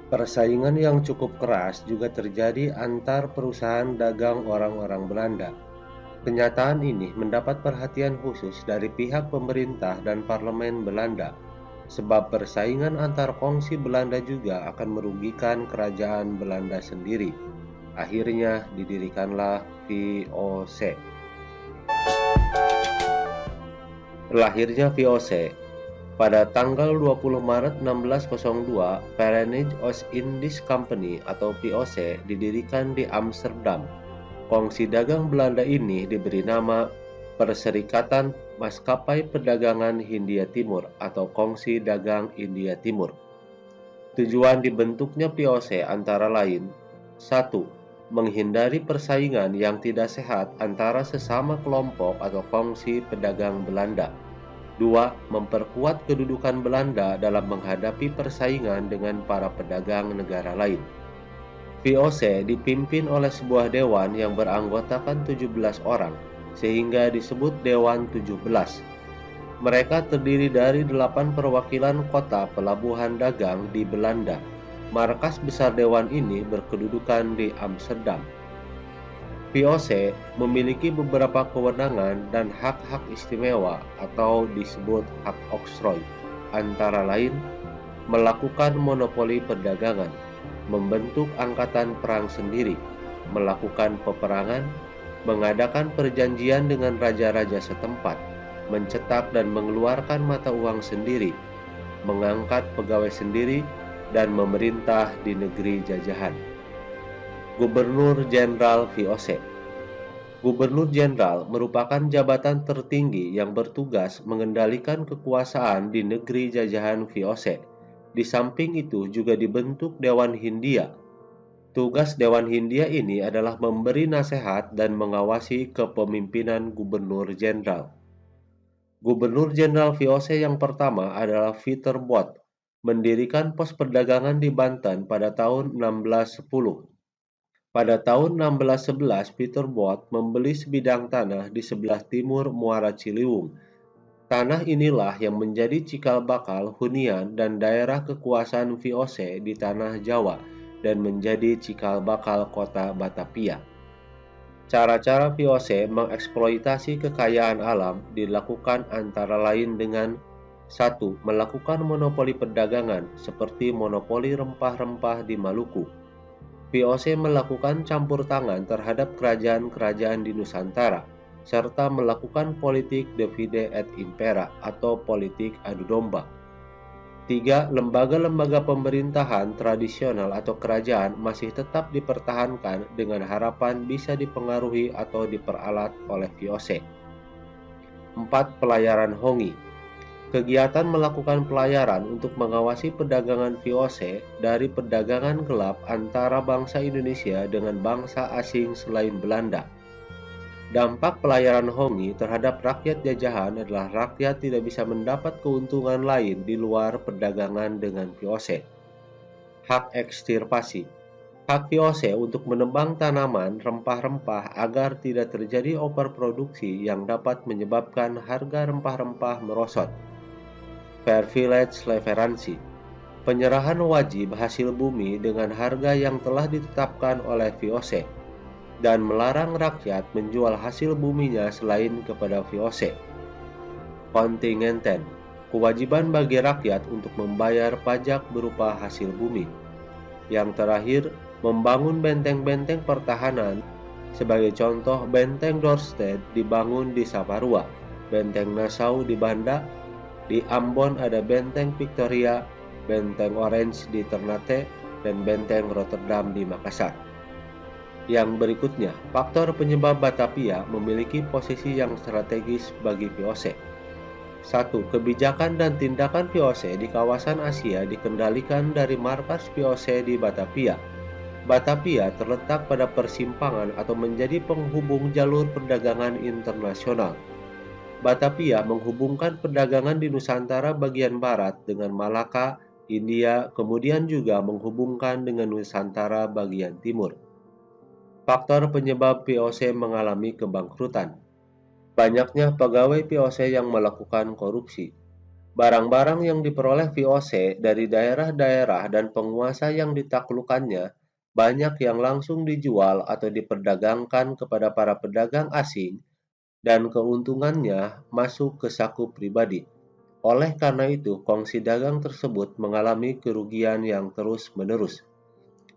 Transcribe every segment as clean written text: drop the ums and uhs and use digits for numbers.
Persaingan yang cukup keras juga terjadi antar perusahaan dagang orang-orang Belanda. Kenyataan ini mendapat perhatian khusus dari pihak pemerintah dan parlemen Belanda, sebab persaingan antar kongsi Belanda juga akan merugikan kerajaan Belanda sendiri. Akhirnya didirikanlah VOC. Lahirnya VOC pada tanggal 20 Maret 1602, Verenigde Oost-Indisch Company atau VOC didirikan di Amsterdam. Kongsi dagang Belanda ini diberi nama Perserikatan Maskapai Perdagangan Hindia Timur atau Kongsi Dagang India Timur. Tujuan dibentuknya VOC antara lain: 1. Menghindari persaingan yang tidak sehat antara sesama kelompok atau kongsi pedagang Belanda. 2. Memperkuat kedudukan Belanda dalam menghadapi persaingan dengan para pedagang negara lain. VOC dipimpin oleh sebuah dewan yang beranggotakan 17 orang, sehingga disebut Dewan 17. Mereka terdiri dari 8 perwakilan kota pelabuhan dagang di Belanda. Markas besar dewan ini berkedudukan di Amsterdam. VOC memiliki beberapa kewenangan dan hak-hak istimewa atau disebut hak oktroy, antara lain melakukan monopoli perdagangan, membentuk angkatan perang sendiri, melakukan peperangan, mengadakan perjanjian dengan raja-raja setempat, mencetak dan mengeluarkan mata uang sendiri, mengangkat pegawai sendiri, dan memerintah di negeri jajahan. Gubernur Jenderal VOC. Gubernur Jenderal merupakan jabatan tertinggi yang bertugas mengendalikan kekuasaan di negeri jajahan VOC. Di samping itu juga dibentuk Dewan Hindia. Tugas Dewan Hindia ini adalah memberi nasihat dan mengawasi kepemimpinan Gubernur Jenderal. Gubernur Jenderal VOC yang pertama adalah Pieter Both, mendirikan pos perdagangan di Banten pada tahun 1610. Pada tahun 1611, Pieter Both membeli sebidang tanah di sebelah timur Muara Ciliwung. Tanah inilah yang menjadi cikal bakal hunian dan daerah kekuasaan VOC di tanah Jawa dan menjadi cikal bakal kota Batavia. Cara-cara VOC mengeksploitasi kekayaan alam dilakukan antara lain dengan: 1. Melakukan monopoli perdagangan seperti monopoli rempah-rempah di Maluku. VOC melakukan campur tangan terhadap kerajaan-kerajaan di Nusantara, serta melakukan politik divide et impera atau politik adu domba. 3. Lembaga-lembaga pemerintahan tradisional atau kerajaan masih tetap dipertahankan dengan harapan bisa dipengaruhi atau diperalat oleh VOC. 4. Pelayaran Hongi. Kegiatan melakukan pelayaran untuk mengawasi perdagangan VOC dari perdagangan gelap antara bangsa Indonesia dengan bangsa asing selain Belanda. Dampak pelayaran Hongi terhadap rakyat jajahan adalah rakyat tidak bisa mendapat keuntungan lain di luar perdagangan dengan VOC. Hak ekstirpasi. Hak VOC untuk menebang tanaman rempah-rempah agar tidak terjadi overproduksi yang dapat menyebabkan harga rempah-rempah merosot. Privilege leveransi. Penyerahan wajib hasil bumi dengan harga yang telah ditetapkan oleh VOC dan melarang rakyat menjual hasil buminya selain kepada VOC. Kontingenten. Kewajiban bagi rakyat untuk membayar pajak berupa hasil bumi. Yang terakhir, membangun benteng-benteng pertahanan. Sebagai contoh, Benteng Dorstad dibangun di Saparua, Benteng Nassau di Banda, di Ambon ada Benteng Victoria, Benteng Orange di Ternate, dan Benteng Rotterdam di Makassar. Yang berikutnya, faktor penyebab Batavia memiliki posisi yang strategis bagi VOC. 1. Kebijakan dan tindakan VOC di kawasan Asia dikendalikan dari markas VOC di Batavia. Batavia terletak pada persimpangan atau menjadi penghubung jalur perdagangan internasional. Batavia menghubungkan perdagangan di Nusantara bagian barat dengan Malaka, India, kemudian juga menghubungkan dengan Nusantara bagian timur. Faktor penyebab VOC mengalami kebangkrutan. Banyaknya pegawai VOC yang melakukan korupsi. Barang-barang yang diperoleh VOC dari daerah-daerah dan penguasa yang ditaklukkannya banyak yang langsung dijual atau diperdagangkan kepada para pedagang asing dan keuntungannya masuk ke saku pribadi. Oleh karena itu, kongsi dagang tersebut mengalami kerugian yang terus-menerus.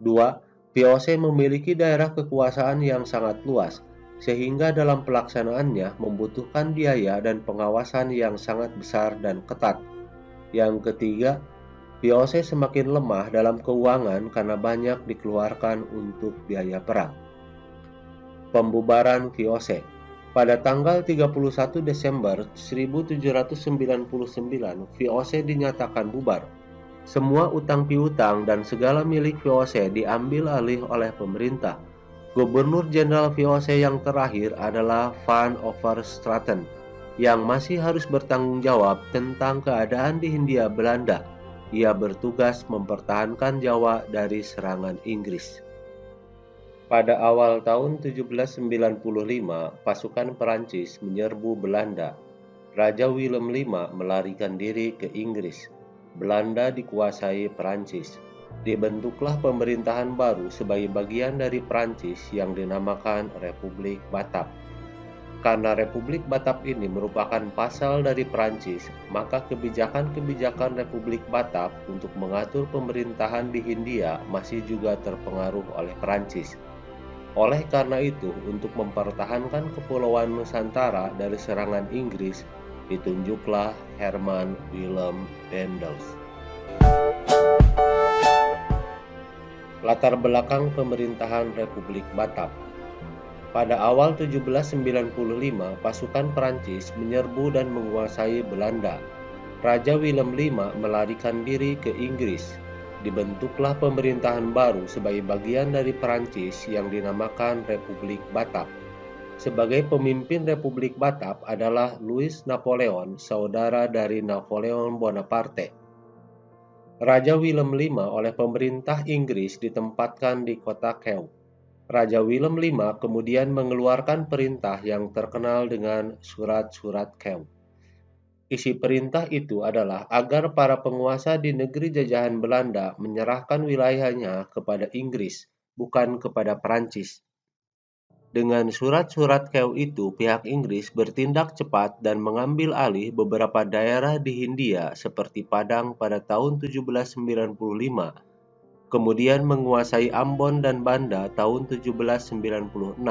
2. VOC memiliki daerah kekuasaan yang sangat luas, sehingga dalam pelaksanaannya membutuhkan biaya dan pengawasan yang sangat besar dan ketat. Yang ketiga, VOC semakin lemah dalam keuangan karena banyak dikeluarkan untuk biaya perang. Pembubaran VOC. Pada tanggal 31 Desember 1799, VOC dinyatakan bubar. Semua utang piutang dan segala milik VOC diambil alih oleh pemerintah. Gubernur Jenderal VOC yang terakhir adalah Van Overstraten, yang masih harus bertanggung jawab tentang keadaan di Hindia Belanda. Ia bertugas mempertahankan Jawa dari serangan Inggris. Pada awal tahun 1795, pasukan Perancis menyerbu Belanda. Raja Willem V melarikan diri ke Inggris. Belanda dikuasai Perancis. Dibentuklah pemerintahan baru sebagai bagian dari Perancis yang dinamakan Republik Batak. Karena Republik Batak ini merupakan pasal dari Perancis, maka kebijakan-kebijakan Republik Batak untuk mengatur pemerintahan di Hindia masih juga terpengaruh oleh Perancis. Oleh karena itu, untuk mempertahankan Kepulauan Nusantara dari serangan Inggris, ditunjuklah Herman Willem Daendels. Latar belakang pemerintahan Republik Batak. Pada awal 1795, pasukan Perancis menyerbu dan menguasai Belanda. Raja Willem V melarikan diri ke Inggris. Dibentuklah pemerintahan baru sebagai bagian dari Perancis yang dinamakan Republik Batak. Sebagai pemimpin Republik Batak adalah Louis Napoleon, saudara dari Napoleon Bonaparte. Raja Willem V oleh pemerintah Inggris ditempatkan di kota Kew. Raja Willem V kemudian mengeluarkan perintah yang terkenal dengan Surat-Surat Kew. Isi perintah itu adalah agar para penguasa di negeri jajahan Belanda menyerahkan wilayahnya kepada Inggris, bukan kepada Perancis. Dengan surat-surat Kew itu, pihak Inggris bertindak cepat dan mengambil alih beberapa daerah di Hindia seperti Padang pada tahun 1795, kemudian menguasai Ambon dan Banda tahun 1796.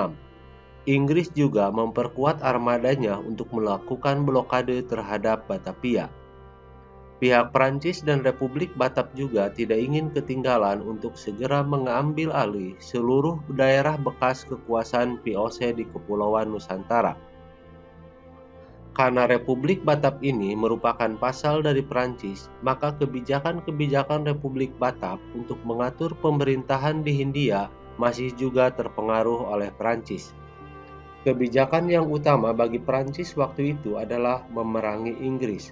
Inggris juga memperkuat armadanya untuk melakukan blokade terhadap Batavia. Pihak Prancis dan Republik Batak juga tidak ingin ketinggalan untuk segera mengambil alih seluruh daerah bekas kekuasaan VOC di Kepulauan Nusantara. Karena Republik Batak ini merupakan pasal dari Prancis, maka kebijakan-kebijakan Republik Batak untuk mengatur pemerintahan di Hindia masih juga terpengaruh oleh Prancis. Kebijakan yang utama bagi Prancis waktu itu adalah memerangi Inggris.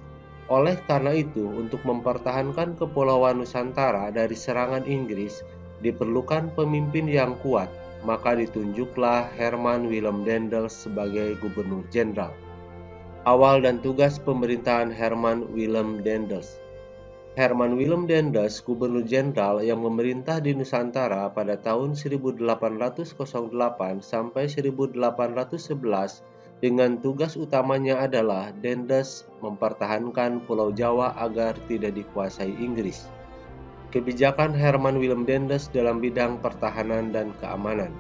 Oleh karena itu, untuk mempertahankan Kepulauan Nusantara dari serangan Inggris, diperlukan pemimpin yang kuat, maka ditunjuklah Herman Willem Daendels sebagai Gubernur Jenderal. Awal dan tugas pemerintahan Herman Willem Daendels. Herman Willem Daendels, Gubernur Jenderal yang memerintah di Nusantara pada tahun 1808 sampai 1811, dengan tugas utamanya adalah Daendels mempertahankan Pulau Jawa agar tidak dikuasai Inggris. Kebijakan Herman Willem Daendels dalam bidang pertahanan dan keamanan.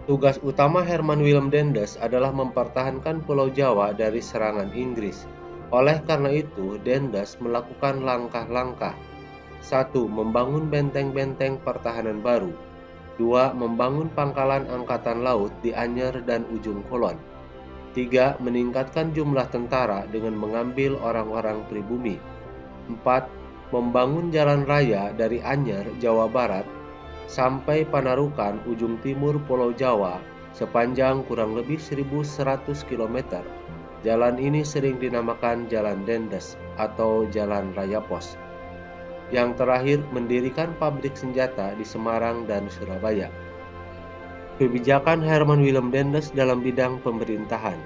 Tugas utama Herman Willem Daendels adalah mempertahankan Pulau Jawa dari serangan Inggris. Oleh karena itu, Daendels melakukan langkah-langkah. 1. Membangun benteng-benteng pertahanan baru. 2. Membangun pangkalan angkatan laut di Anyer dan Ujung Kulon. 3. Meningkatkan jumlah tentara dengan mengambil orang-orang pribumi. 4. Membangun jalan raya dari Anyer, Jawa Barat, sampai Panarukan, ujung timur Pulau Jawa, sepanjang kurang lebih 1.100 km. Jalan ini sering dinamakan Jalan Daendels atau Jalan Raya Pos. Yang terakhir, mendirikan pabrik senjata di Semarang dan Surabaya. Kebijakan Herman Willem Daendels dalam bidang pemerintahan.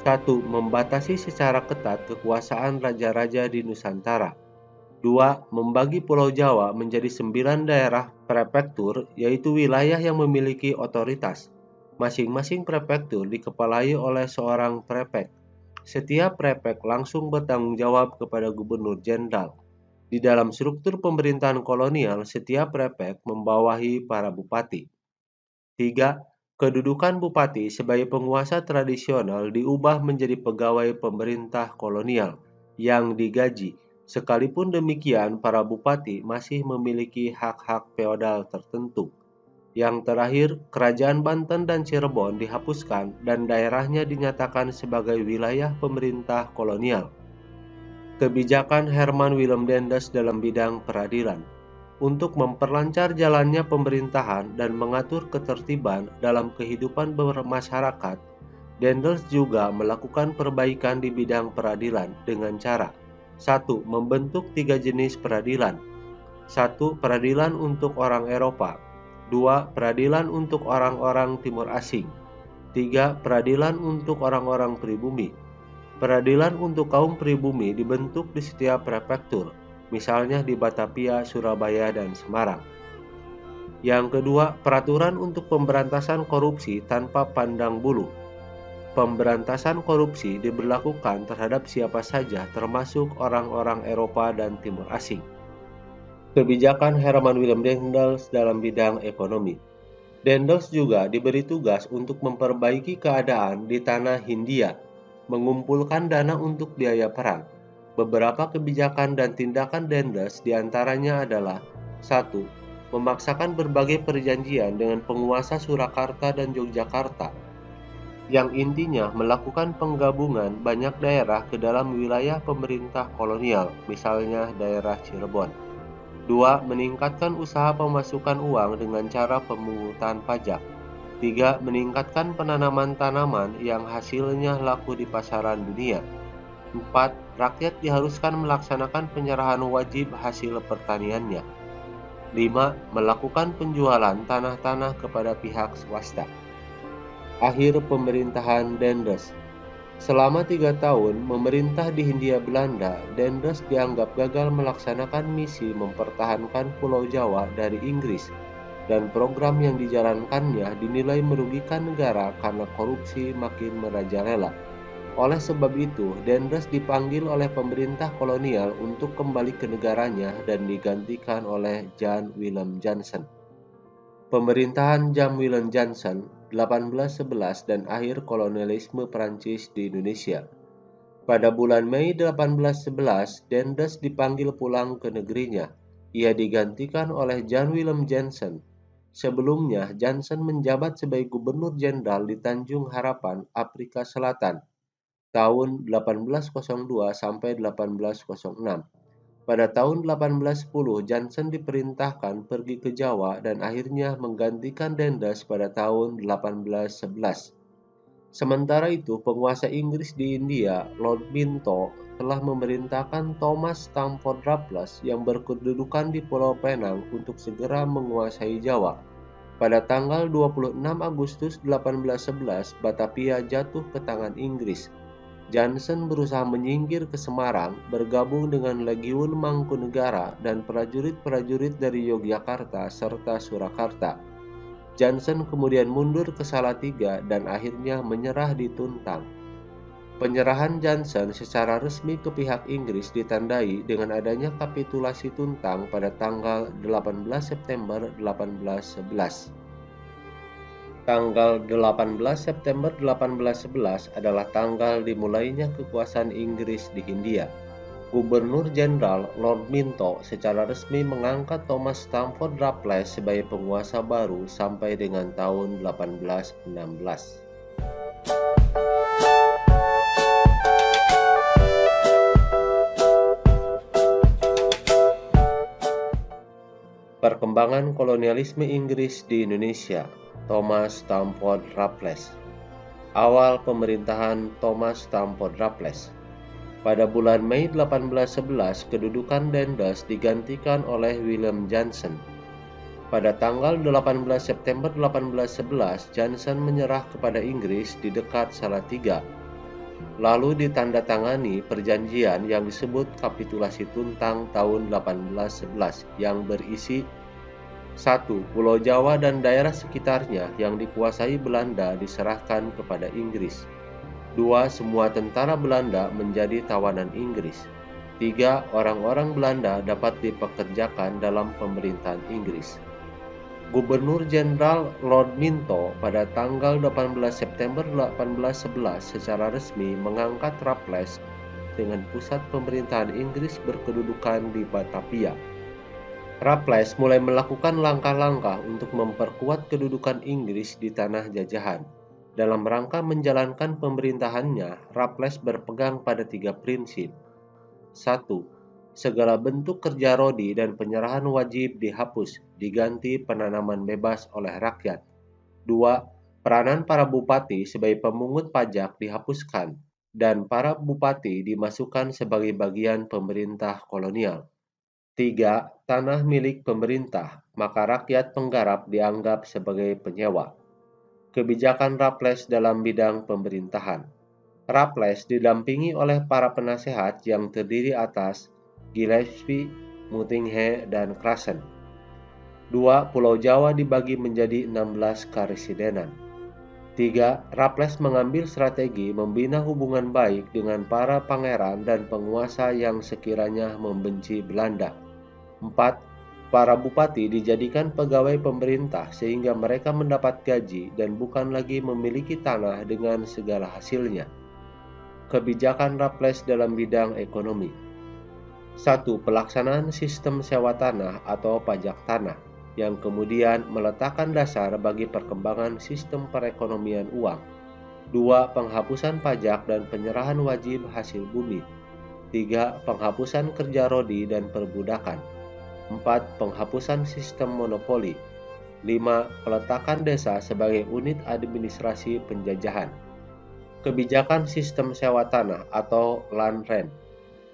1. Membatasi secara ketat kekuasaan raja-raja di Nusantara. 2. Membagi Pulau Jawa menjadi 9 daerah prefektur, yaitu wilayah yang memiliki otoritas. Masing-masing prefektur dikepalai oleh seorang prefek. Setiap prefek langsung bertanggung jawab kepada gubernur jenderal. Di dalam struktur pemerintahan kolonial, setiap prefek membawahi para bupati. 3. Kedudukan bupati sebagai penguasa tradisional diubah menjadi pegawai pemerintah kolonial yang digaji. Sekalipun demikian, para bupati masih memiliki hak-hak feodal tertentu. Yang terakhir, Kerajaan Banten dan Cirebon dihapuskan dan daerahnya dinyatakan sebagai wilayah pemerintah kolonial. Kebijakan Herman Willem Daendels dalam bidang peradilan. Untuk memperlancar jalannya pemerintahan dan mengatur ketertiban dalam kehidupan bermasyarakat, Daendels juga melakukan perbaikan di bidang peradilan dengan cara 1. Membentuk 3 jenis peradilan. 1. Peradilan untuk orang Eropa. 2. Peradilan untuk orang-orang Timur Asing. 3. Peradilan untuk orang-orang pribumi. Peradilan untuk kaum pribumi dibentuk di setiap prefektur, misalnya di Batavia, Surabaya, dan Semarang. Yang kedua, peraturan untuk pemberantasan korupsi tanpa pandang bulu. Pemberantasan korupsi diberlakukan terhadap siapa saja, termasuk orang-orang Eropa dan Timur Asing. Kebijakan Herman Willem Daendels dalam bidang ekonomi. Daendels juga diberi tugas untuk memperbaiki keadaan di tanah Hindia, mengumpulkan dana untuk biaya perang. Beberapa kebijakan dan tindakan Daendels diantaranya adalah 1. Memaksakan berbagai perjanjian dengan penguasa Surakarta dan Yogyakarta, yang intinya melakukan penggabungan banyak daerah ke dalam wilayah pemerintah kolonial, misalnya daerah Cirebon. 2. Meningkatkan usaha pemasukan uang dengan cara pemungutan pajak. 3. Meningkatkan penanaman tanaman yang hasilnya laku di pasaran dunia. 4. Rakyat diharuskan melaksanakan penyerahan wajib hasil pertaniannya. 5. Melakukan penjualan tanah-tanah kepada pihak swasta. Akhir pemerintahan Daendels. Selama 3 tahun memerintah di Hindia Belanda, Daendels dianggap gagal melaksanakan misi mempertahankan Pulau Jawa dari Inggris, dan program yang dijalankannya dinilai merugikan negara karena korupsi makin merajalela. Oleh sebab itu, Daendels dipanggil oleh pemerintah kolonial untuk kembali ke negaranya dan digantikan oleh Jan Willem Jansen. Pemerintahan Jan Willem Jansen 1811 dan akhir kolonialisme Prancis di Indonesia. Pada bulan Mei 1811, Daendels dipanggil pulang ke negerinya. Ia digantikan oleh Jan Willem Jansen. Sebelumnya, Jansen menjabat sebagai gubernur jenderal di Tanjung Harapan, Afrika Selatan, tahun 1802 sampai 1806. Pada tahun 1810, Jansen diperintahkan pergi ke Jawa dan akhirnya menggantikan Daendels pada tahun 1811. Sementara itu, penguasa Inggris di India, Lord Minto, telah memerintahkan Thomas Stamford Raffles yang berkedudukan di Pulau Penang untuk segera menguasai Jawa. Pada tanggal 26 Agustus 1811, Batavia jatuh ke tangan Inggris. Jansen berusaha menyingkir ke Semarang, bergabung dengan Legiun Mangkunegara dan prajurit-prajurit dari Yogyakarta serta Surakarta. Jansen kemudian mundur ke Salatiga dan akhirnya menyerah di Tuntang. Penyerahan Jansen secara resmi ke pihak Inggris ditandai dengan adanya kapitulasi Tuntang pada tanggal 18 September 1811. Tanggal 18 September 1811 adalah tanggal dimulainya kekuasaan Inggris di Hindia. Gubernur Jenderal Lord Minto secara resmi mengangkat Thomas Stamford Raffles sebagai penguasa baru sampai dengan tahun 1816. Perkembangan kolonialisme Inggris di Indonesia. Thomas Stamford Raffles. Awal pemerintahan Thomas Stamford Raffles. Pada bulan Mei 1811, kedudukan Daendels digantikan oleh Willem Jansen. Pada tanggal 18 September 1811, Jansen menyerah kepada Inggris di dekat Salatiga. Lalu ditandatangani perjanjian yang disebut Kapitulasi Tuntang tahun 1811 yang berisi: 1. Pulau Jawa dan daerah sekitarnya yang dikuasai Belanda diserahkan kepada Inggris. 2. Semua tentara Belanda menjadi tawanan Inggris. 3. Orang-orang Belanda dapat dipekerjakan dalam pemerintahan Inggris. Gubernur Jenderal Lord Minto pada tanggal 18 September 1811 secara resmi mengangkat Raffles dengan pusat pemerintahan Inggris berkedudukan di Batavia. Raffles mulai melakukan langkah-langkah untuk memperkuat kedudukan Inggris di tanah jajahan. Dalam rangka menjalankan pemerintahannya, Raffles berpegang pada 3 prinsip. 1. Segala bentuk kerja rodi dan penyerahan wajib dihapus, diganti penanaman bebas oleh rakyat. 2. Peranan para bupati sebagai pemungut pajak dihapuskan, dan para bupati dimasukkan sebagai bagian pemerintah kolonial. 3. Tanah milik pemerintah, maka rakyat penggarap dianggap sebagai penyewa. Kebijakan Raffles dalam bidang pemerintahan. Raffles didampingi oleh para penasehat yang terdiri atas Gillespie, Mutinghe, dan Krashen. 2. Pulau Jawa dibagi menjadi 16 karesidenan. 3. Raffles mengambil strategi membina hubungan baik dengan para pangeran dan penguasa yang sekiranya membenci Belanda. 4. Para bupati dijadikan pegawai pemerintah sehingga mereka mendapat gaji dan bukan lagi memiliki tanah dengan segala hasilnya. Kebijakan Raffles dalam bidang ekonomi. 1. Pelaksanaan sistem sewa tanah atau pajak tanah, yang kemudian meletakkan dasar bagi perkembangan sistem perekonomian uang. 2. Penghapusan pajak dan penyerahan wajib hasil bumi. 3. Penghapusan kerja rodi dan perbudakan. 4. Penghapusan sistem monopoli. 5. Peletakan desa sebagai unit administrasi penjajahan. Kebijakan sistem sewa tanah atau land rent.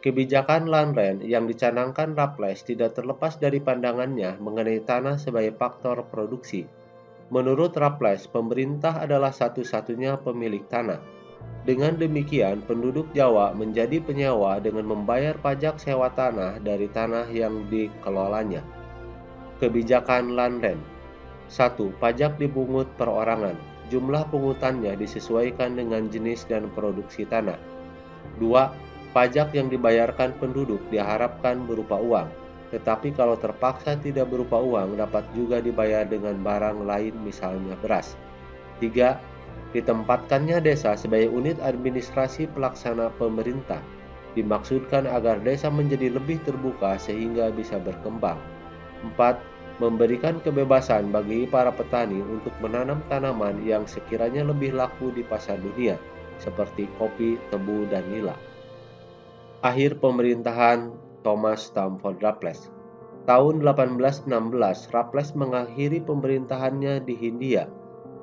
Kebijakan land rent yang dicanangkan Raffles tidak terlepas dari pandangannya mengenai tanah sebagai faktor produksi. Menurut Raffles, pemerintah adalah satu-satunya pemilik tanah. Dengan demikian, penduduk Jawa menjadi penyewa dengan membayar pajak sewa tanah dari tanah yang dikelolanya. Kebijakan land rent. 1. Pajak dipungut perorangan. Jumlah pungutannya disesuaikan dengan jenis dan produksi tanah. 2. Pajak yang dibayarkan penduduk diharapkan berupa uang, tetapi kalau terpaksa tidak berupa uang dapat juga dibayar dengan barang lain misalnya beras. 3. Ditempatkannya desa sebagai unit administrasi pelaksana pemerintah. Dimaksudkan agar desa menjadi lebih terbuka sehingga bisa berkembang. 4. Memberikan kebebasan bagi para petani untuk menanam tanaman yang sekiranya lebih laku di pasar dunia, seperti kopi, tebu, dan nila. Akhir pemerintahan Thomas Stamford Raffles. Tahun 1816, Raffles mengakhiri pemerintahannya di Hindia.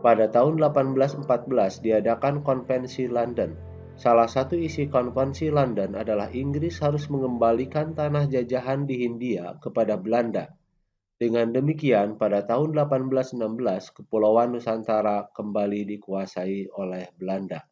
Pada tahun 1814 diadakan Konvensi London. Salah satu isi Konvensi London adalah Inggris harus mengembalikan tanah jajahan di Hindia kepada Belanda. Dengan demikian, pada tahun 1816, Kepulauan Nusantara kembali dikuasai oleh Belanda.